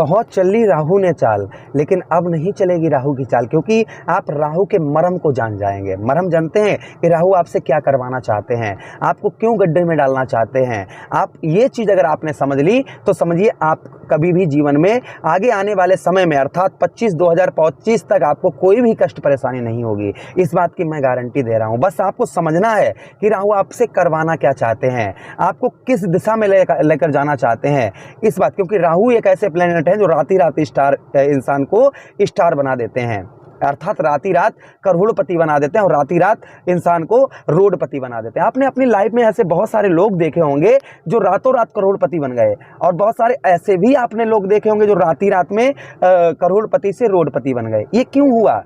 बहुत चल ली राहु ने चाल, लेकिन अब नहीं चलेगी राहु की चाल, क्योंकि आप राहु के मर्म को जान जाएंगे। मर्म जानते हैं कि राहु आपसे क्या करवाना चाहते हैं, आपको क्यों गड्ढे में डालना चाहते हैं। आप ये चीज़ अगर आपने समझ ली तो समझिए आप कभी भी जीवन में आगे आने वाले समय में अर्थात 2025 तक आपको कोई भी कष्ट परेशानी नहीं होगी। इस बात की मैं गारंटी दे रहा हूँ। बस आपको समझना है कि राहु आपसे करवाना क्या चाहते हैं, आपको किस दिशा में लेकर जाना चाहते हैं इस बात, क्योंकि राहु एक ऐसे प्लेनेट है जो राती रात स्टार इंसान को स्टार बना देते हैं, अर्थात राती रात करोड़पति बना देते हैं और राती रात इंसान को रोडपति बना देते हैं। आपने अपनी लाइफ में ऐसे बहुत सारे लोग देखे होंगे जो रातों रात करोड़पति बन गए, और बहुत सारे ऐसे भी आपने लोग देखे होंगे जो राती रात में करोड़पति से रोडपति बन गए। ये क्यों हुआ?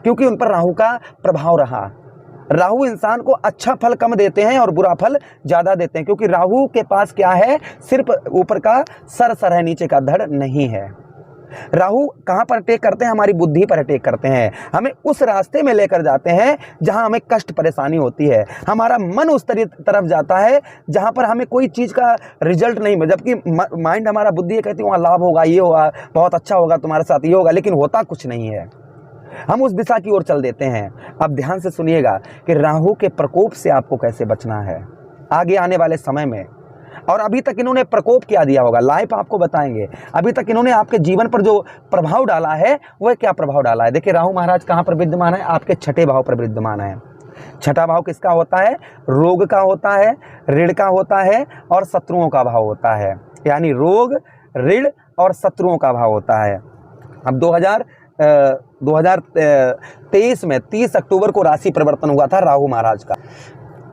क्योंकि उन पर राहु का प्रभाव रहा। राहु इंसान को अच्छा फल कम देते हैं और बुरा फल ज़्यादा देते हैं, क्योंकि राहु के पास क्या है, सिर्फ ऊपर का सर है, नीचे का धड़ नहीं है। राहु कहाँ पर अटैक करते हैं? हमारी बुद्धि पर अटैक करते हैं, हमें उस रास्ते में लेकर जाते हैं जहां हमें कष्ट परेशानी होती है। हमारा मन उस तरफ जाता है जहां पर हमें कोई चीज़ का रिजल्ट नहीं मिले, जबकि माइंड हमारा बुद्धि ये कहती है वहाँ लाभ होगा, ये होगा, बहुत अच्छा होगा, तुम्हारे साथ ये होगा, लेकिन होता कुछ नहीं है। हम उस दिशा की ओर चल देते हैं। अब ध्यान से सुनिएगा कि राहु के प्रकोप से आपको कैसे बचना है आगे आने वाले समय में। और अभी तक इन्होंने प्रकोप क्या दिया होगा, लाइफ आपको बताएंगे। अभी तक इन्होंने आपके जीवन पर जो प्रभाव डाला है वह क्या प्रभाव डाला है। देखिए राहु महाराज कहाँ पर विद्यमान है? आपके छठे भाव पर विद्यमान है। छठा भाव किसका होता है? रोग का होता है, ऋण का होता है और शत्रुओं का भाव होता है। यानी रोग, ऋण और शत्रुओं का भाव होता है। अब 2023 में 30 अक्टूबर को राशि परिवर्तन हुआ था राहु महाराज का।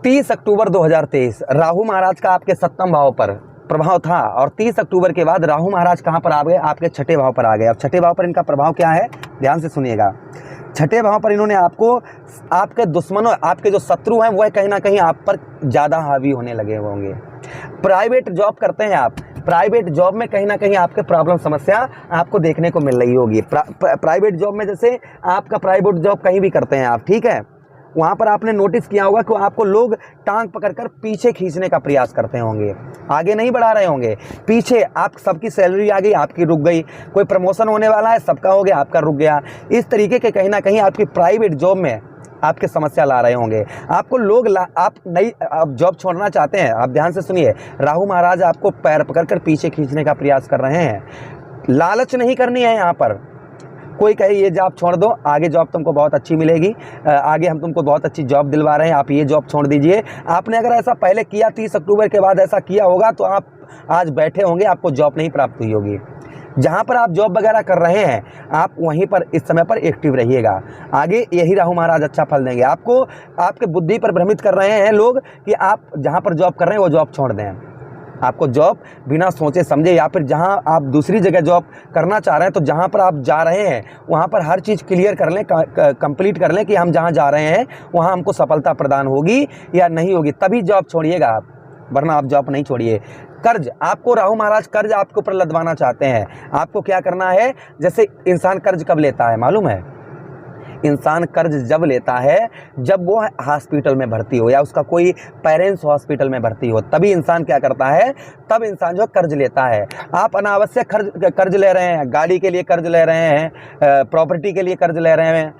30 अक्टूबर 2023 राहु महाराज का आपके 7वें भाव पर प्रभाव था, और 30 अक्टूबर के बाद राहु महाराज कहाँ पर आ गए? आपके छठे भाव पर आ गए। अब छठे भाव पर इनका प्रभाव क्या है? ध्यान से सुनिएगा। छठे भाव पर इन्होंने आपको, आपके दुश्मनों, आपके जो शत्रु हैं वह कहीं ना कहीं आप पर ज़्यादा हावी होने लगे होंगे। प्राइवेट जॉब करते हैं आप, प्राइवेट जॉब में कहीं ना कहीं आपके प्रॉब्लम समस्या आपको देखने को मिल रही होगी। प्राइवेट जॉब में, जैसे आपका प्राइवेट जॉब कहीं भी करते हैं आप, ठीक है, वहाँ पर आपने नोटिस किया होगा कि आपको लोग टांग पकड़कर पीछे खींचने का प्रयास करते होंगे, आगे नहीं बढ़ा रहे होंगे, पीछे। आप सबकी सैलरी आ गई, आपकी रुक गई, कोई प्रमोशन होने वाला है, सबका हो गया, आपका रुक गया। इस तरीके के कहीं ना कहीं आपकी प्राइवेट जॉब में आपके समस्या ला रहे होंगे। आपको लोग आप नई जॉब छोड़ना चाहते हैं। आप ध्यान से सुनिए, राहु महाराज आपको पैर पकड़कर पीछे खींचने का प्रयास कर रहे हैं। लालच नहीं करनी है यहाँ पर। कोई कहे ये जॉब छोड़ दो, आगे जॉब तुमको बहुत अच्छी मिलेगी, आगे हम तुमको बहुत अच्छी जॉब दिलवा रहे हैं, आप ये जॉब छोड़ दीजिए। आपने अगर ऐसा पहले किया, 30 अक्टूबर के बाद ऐसा किया होगा, तो आप आज बैठे होंगे, आपको जॉब नहीं प्राप्त हुई होगी। जहाँ पर आप जॉब वगैरह कर रहे हैं, आप वहीं पर इस समय पर एक्टिव रहिएगा। आगे यही राहु महाराज अच्छा फल देंगे आपको। आपके बुद्धि पर भ्रमित कर रहे हैं लोग कि आप जहाँ पर जॉब कर रहे हैं वो जॉब छोड़ दें। आपको जॉब बिना सोचे समझे, या फिर जहां आप दूसरी जगह जॉब करना चाह रहे हैं, तो जहां पर आप जा रहे हैं वहां पर हर चीज़ क्लियर कर लें, कंप्लीट कर लें कि हम जहां जा रहे हैं वहां हमको सफलता प्रदान होगी या नहीं होगी, तभी जॉब छोड़िएगा आप, वरना आप जॉब नहीं छोड़िए। कर्ज, आपको राहु महाराज कर्ज आपके ऊपर लदवाना चाहते हैं। आपको क्या करना है? जैसे इंसान कर्ज कब लेता है मालूम है? इंसान कर्ज जब लेता है जब वो हॉस्पिटल में भर्ती हो, या उसका कोई पेरेंट्स हॉस्पिटल में भर्ती हो, तभी इंसान क्या करता है, तब इंसान जो कर्ज लेता है। आप अनावश्यक कर्ज ले रहे हैं, गाड़ी के लिए कर्ज ले रहे हैं, प्रॉपर्टी के लिए कर्ज ले रहे हैं।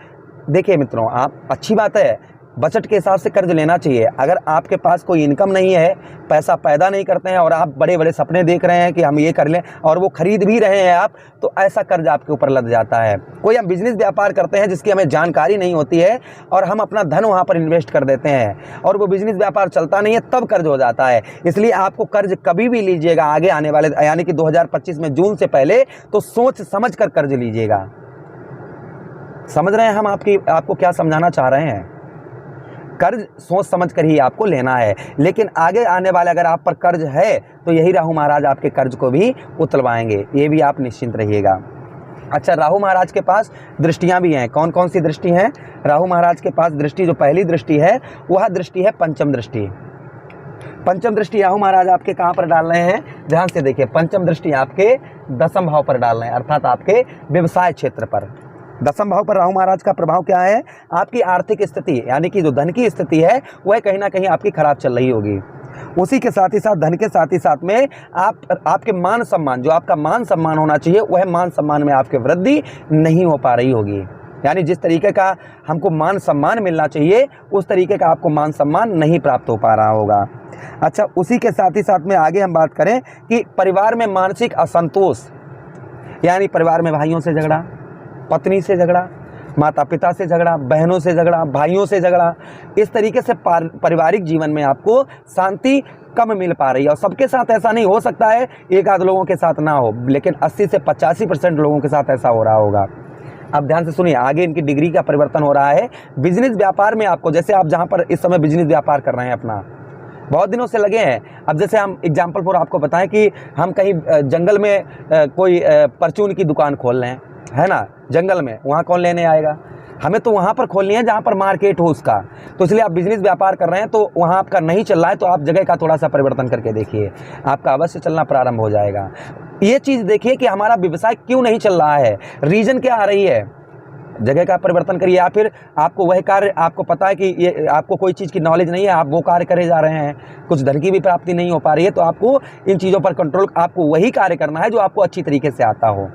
देखिए मित्रों, आप अच्छी बात है, बजट के हिसाब से कर्ज लेना चाहिए। अगर आपके पास कोई इनकम नहीं है, पैसा पैदा नहीं करते हैं, और आप बड़े बड़े सपने देख रहे हैं कि हम ये कर लें, और वो खरीद भी रहे हैं आप, तो ऐसा कर्ज आपके ऊपर लद जाता है। कोई हम बिजनेस व्यापार करते हैं जिसकी हमें जानकारी नहीं होती है, और हम अपना धन वहाँ पर इन्वेस्ट कर देते हैं, और वो बिजनेस व्यापार चलता नहीं है, तब कर्ज हो जाता है। इसलिए आपको कर्ज कभी भी लीजिएगा आगे आने वाले, यानी कि 2025 में जून से पहले, तो सोच समझ कर कर्ज लीजिएगा। समझ रहे हैं हम आपको क्या समझाना चाह रहे हैं? कर्ज सोच समझ कर ही आपको लेना है। लेकिन आगे आने वाले अगर आप पर कर्ज है, तो यही राहु महाराज आपके कर्ज को भी उतरवाएंगे, ये भी आप निश्चिंत रहिएगा। अच्छा, राहु महाराज के पास दृष्टियां भी हैं। कौन कौन सी दृष्टि हैं? राहु महाराज के पास दृष्टि, जो पहली दृष्टि है वह दृष्टि है पंचम दृष्टि। पंचम दृष्टि राहु महाराज आपके कहाँ पर डाल रहे हैं? ध्यान से देखिए, पंचम दृष्टि आपके 10वें भाव पर डाल रहे हैं, अर्थात आपके व्यवसाय क्षेत्र पर। 10वें भाव पर राहु महाराज का प्रभाव क्या है? आपकी आर्थिक स्थिति, यानी कि जो धन की स्थिति है वह कहीं ना कहीं आपकी खराब चल रही होगी। उसी के साथ ही साथ धन के साथ ही साथ में आपके मान सम्मान, जो आपका मान सम्मान होना चाहिए वह मान सम्मान में आपके वृद्धि नहीं हो पा रही होगी। यानी जिस तरीके का हमको मान सम्मान मिलना चाहिए उस तरीके का आपको मान सम्मान नहीं प्राप्त हो पा रहा होगा। अच्छा, उसी के साथ ही साथ में आगे हम बात करें कि परिवार में मानसिक असंतोष, यानी परिवार में भाइयों से झगड़ा, पत्नी से झगड़ा, माता पिता से झगड़ा, बहनों से झगड़ा, भाइयों से झगड़ा, इस तरीके से पारिवारिक जीवन में आपको शांति कम मिल पा रही है। और सबके साथ ऐसा नहीं हो सकता है, एक आध लोगों के साथ ना हो, लेकिन 80 से 85% लोगों के साथ ऐसा हो रहा होगा। अब ध्यान से सुनिए, आगे इनकी डिग्री का परिवर्तन हो रहा है। बिजनेस व्यापार में आपको, जैसे आप जहाँ पर इस समय बिजनेस व्यापार कर रहे हैं अपना, बहुत दिनों से लगे हैं। अब जैसे हम एग्जाम्पल फॉर आपको बताएं कि हम कहीं जंगल में कोई परचून की दुकान खोल रहे हैं, है ना, जंगल में, वहाँ कौन लेने आएगा? हमें तो वहाँ पर खोलनी है जहाँ पर मार्केट हो उसका। तो इसलिए आप बिजनेस व्यापार कर रहे हैं तो वहाँ आपका नहीं चल रहा है, तो आप जगह का थोड़ा सा परिवर्तन करके देखिए, आपका अवश्य चलना प्रारंभ हो जाएगा। ये चीज़ देखिए कि हमारा व्यवसाय क्यों नहीं चल रहा है, रीज़न क्या आ रही है, जगह का परिवर्तन करिए। या फिर आपको वह कार्य, आपको पता है कि ये आपको कोई चीज़ की नॉलेज नहीं है, आप वो कार्य करे जा रहे हैं, कुछ धन की भी प्राप्ति नहीं हो पा रही है, तो आपको इन चीज़ों पर कंट्रोल, आपको वही कार्य करना है जो आपको अच्छी तरीके से आता हो।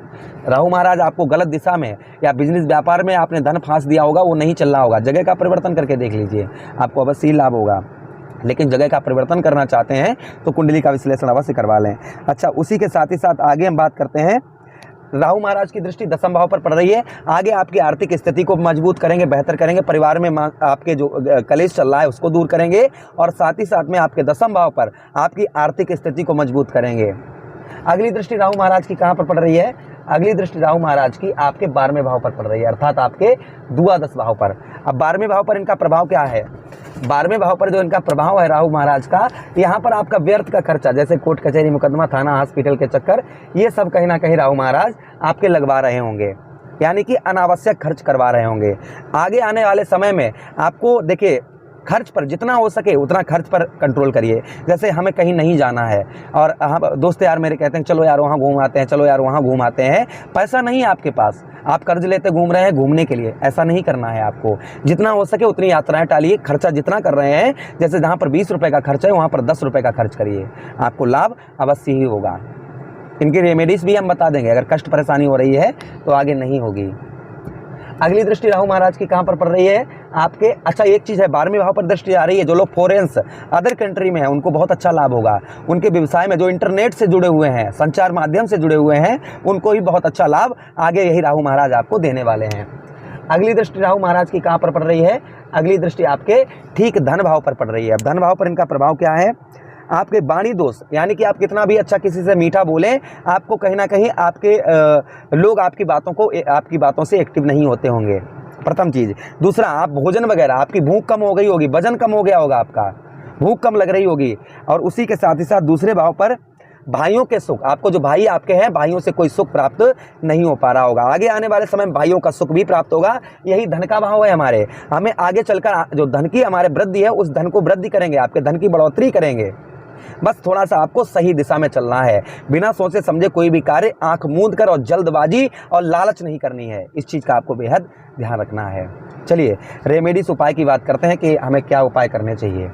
राहु महाराज आपको गलत दिशा में या बिजनेस व्यापार में आपने धन फांस दिया होगा, वो नहीं चल रहा होगा। जगह का परिवर्तन करके देख लीजिए, आपको अवश्य ही लाभ होगा। लेकिन जगह का परिवर्तन करना चाहते हैं तो कुंडली का विश्लेषण अवश्य करवा लें। अच्छा, उसी के साथ ही साथ आगे हम बात करते हैं, राहु महाराज की दृष्टि 10वें भाव पर पड़ रही है। आगे आपकी आर्थिक स्थिति को मजबूत करेंगे, बेहतर करेंगे, परिवार में आपके जो कलेश चल रहा है उसको दूर करेंगे, और साथ ही साथ में आपके 10वें भाव पर आपकी आर्थिक स्थिति को मजबूत करेंगे। अगली दृष्टि राहु महाराज की कहाँ पर पड़ रही है? अगली दृष्टि राहु महाराज की आपके 12वें भाव पर पड़ रही है, अर्थात आपके द्वादश भाव पर। अब 12वें भाव पर इनका प्रभाव क्या है? 12वें भाव पर जो इनका प्रभाव है राहु महाराज का, यहाँ पर आपका व्यर्थ का खर्चा, जैसे कोर्ट कचहरी मुकदमा, थाना हॉस्पिटल के चक्कर, ये सब कहीं ना कहीं राहु महाराज आपके लगवा रहे होंगे, यानी कि अनावश्यक खर्च करवा रहे होंगे। आगे आने वाले समय में आपको देखिए, खर्च पर जितना हो सके उतना खर्च पर कंट्रोल करिए। जैसे हमें कहीं नहीं जाना है और हम दोस्त यार मेरे कहते हैं चलो यार वहाँ घूम आते हैं, चलो यार वहाँ घूम आते हैं, पैसा नहीं है आपके पास, आप कर्ज लेते घूम रहे हैं घूमने के लिए, ऐसा नहीं करना है आपको। जितना हो सके उतनी यात्राएं टालिए, खर्चा जितना कर रहे हैं, जैसे जहाँ पर 20 रुपये का खर्च है वहाँ पर 10 रुपये का खर्च करिए, आपको लाभ अवश्य ही होगा। इनकी रेमेडीज भी हम बता देंगे, अगर कष्ट परेशानी हो रही है तो आगे नहीं होगी। अगली दृष्टि राहु महाराज की कहाँ पर पड़ रही है आपके? अच्छा, एक चीज़ है, 12वें भाव पर दृष्टि आ रही है। जो लोग फॉरेन्स अदर कंट्री में हैं उनको बहुत अच्छा लाभ होगा। उनके व्यवसाय में जो इंटरनेट से जुड़े हुए हैं, संचार माध्यम से जुड़े हुए हैं, उनको ही बहुत अच्छा लाभ आगे यही राहु महाराज आपको देने वाले हैं। अगली दृष्टि राहु महाराज की कहाँ पर पड़ रही है? अगली दृष्टि आपके ठीक धन भाव पर पड़ रही है। अब धन भाव पर इनका प्रभाव क्या है? आपके वाणी दोष, यानी कि आप कितना भी अच्छा किसी से मीठा बोलें, आपको कहीं ना कहीं आपके लोग आपकी बातों से एक्टिव नहीं होते होंगे, प्रथम चीज़। दूसरा, आप भोजन वगैरह, आपकी भूख कम हो गई होगी, वजन कम हो गया होगा, आपका भूख कम लग रही होगी। और उसी के साथ ही साथ दूसरे भाव पर भाइयों के सुख, आपको जो भाई आपके हैं, भाइयों से कोई सुख प्राप्त नहीं हो पा रहा होगा। आगे आने वाले समय में भाइयों का सुख भी प्राप्त होगा। यही धन का भाव है हमारे, हमें आगे चलकर जो धन की हमारे वृद्धि है उस धन को वृद्धि करेंगे, आपके धन की बढ़ोतरी करेंगे। बस थोड़ा सा आपको सही दिशा में चलना है, बिना सोचे समझे कोई भी कार्य आंख मूंद कर और जल्दबाजी और लालच नहीं करनी है, इस चीज़ का आपको बेहद ध्यान रखना है। चलिए रेमेडीज उपाय की बात करते हैं कि हमें क्या उपाय करने चाहिए।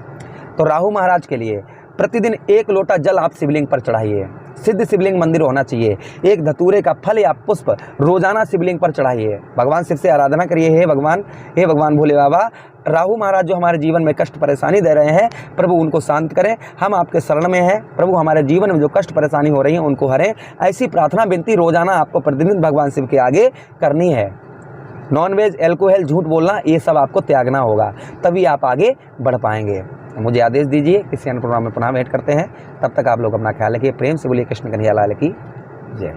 तो राहु महाराज के लिए प्रतिदिन 1 लोटा जल आप शिवलिंग पर चढ़ाइए, सिद्ध शिवलिंग मंदिर होना चाहिए। एक धतूरे का फल या पुष्प रोजाना शिवलिंग पर चढ़ाइए। भगवान शिव से आराधना करिए, हे भगवान भोले बाबा, राहु महाराज जो हमारे जीवन में कष्ट परेशानी दे रहे हैं, प्रभु उनको शांत करें, हम आपके शरण में हैं। प्रभु हमारे जीवन में जो कष्ट परेशानी हो रही है उनको हरें। ऐसी प्रार्थना विनती रोजाना आपको प्रतिदिन भगवान शिव के आगे करनी है। नॉनवेज, एल्कोहल, झूठ बोलना, ये सब आपको त्यागना होगा, तभी आप आगे बढ़ पाएंगे। मुझे आदेश दीजिए, किसी अन्य प्रोग्राम में पुनः भेंट करते हैं। तब तक आप लोग अपना ख्याल रखिए। प्रेम से बोलिए कृष्ण कन्हैया लाल की जय।